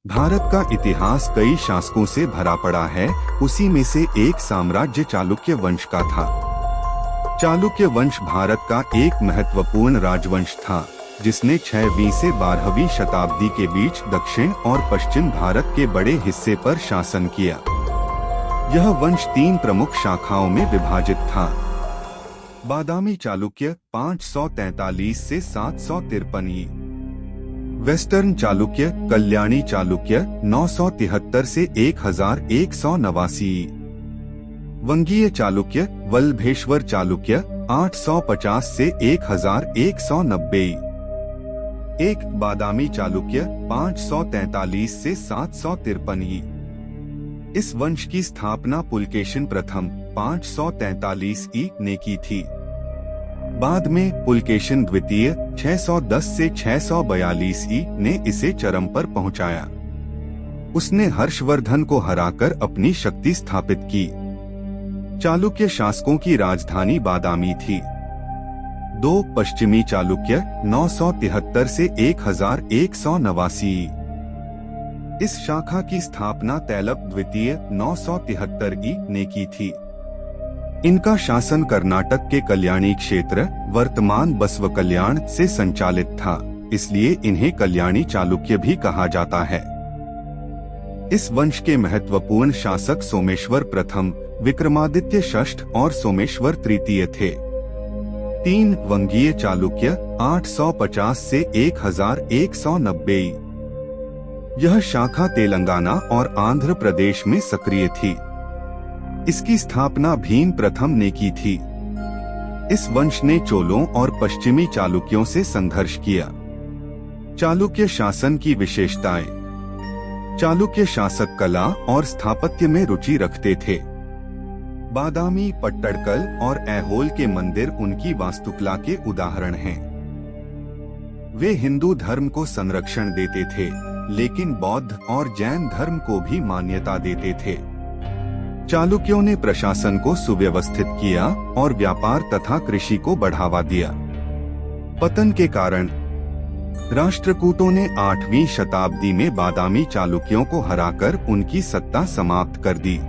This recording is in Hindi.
भारत का इतिहास कई शासकों से भरा पड़ा है। उसी में से एक साम्राज्य चालुक्य वंश का था। चालुक्य वंश भारत का एक महत्वपूर्ण राजवंश था, जिसने 6वीं से 12वीं शताब्दी के बीच दक्षिण और पश्चिम भारत के बड़े हिस्से पर शासन किया। यह वंश 3 प्रमुख शाखाओं में विभाजित था। बादामी चालुक्य 543 से 753 ई, वेस्टर्न चालुक्य कल्याणी चालुक्य 973 से 1189 ई, वंगीय चालुक्य वल्लभेश्वर चालुक्य 850 से 1190 ई, एक बादामी चालुक्य 543 से 753 ई। इस वंश की स्थापना पुलकेशिन प्रथम 543 ई ने की थी। बाद में पुलकेशिन द्वितीय 610 से 642 ई ने इसे चरम पर पहुंचाया। उसने हर्षवर्धन को हराकर अपनी शक्ति स्थापित की। चालुक्य शासकों की राजधानी बादामी थी। 2 पश्चिमी चालुक्य 973 से 1189 ई। इस शाखा की स्थापना तैलप द्वितीय 973 ई ने की थी। इनका शासन कर्नाटक के कल्याणी क्षेत्र वर्तमान बसव कल्याण से संचालित था, इसलिए इन्हें कल्याणी चालुक्य भी कहा जाता है। इस वंश के महत्वपूर्ण शासक सोमेश्वर प्रथम, विक्रमादित्य षष्ठ और सोमेश्वर तृतीय थे। 3 वंगीय चालुक्य 850 से 1190 ई। यह शाखा तेलंगाना और आंध्र प्रदेश में सक्रिय थी। इसकी स्थापना भीम प्रथम ने की थी। इस वंश ने चोलों और पश्चिमी चालुक्यों से संघर्ष किया। चालुक्य शासन की विशेषताएं। चालुक्य शासक कला और स्थापत्य में रुचि रखते थे। बादामी, पट्टड़कल और ऐहोल के मंदिर उनकी वास्तुकला के उदाहरण हैं। वे हिंदू धर्म को संरक्षण देते थे, लेकिन बौद्ध और जैन धर्म को भी मान्यता देते थे। चालुक्यों ने प्रशासन को सुव्यवस्थित किया और व्यापार तथा कृषि को बढ़ावा दिया। पतन के कारण राष्ट्रकूटों ने 8वीं शताब्दी में बादामी चालुक्यों को हराकर उनकी सत्ता समाप्त कर दी।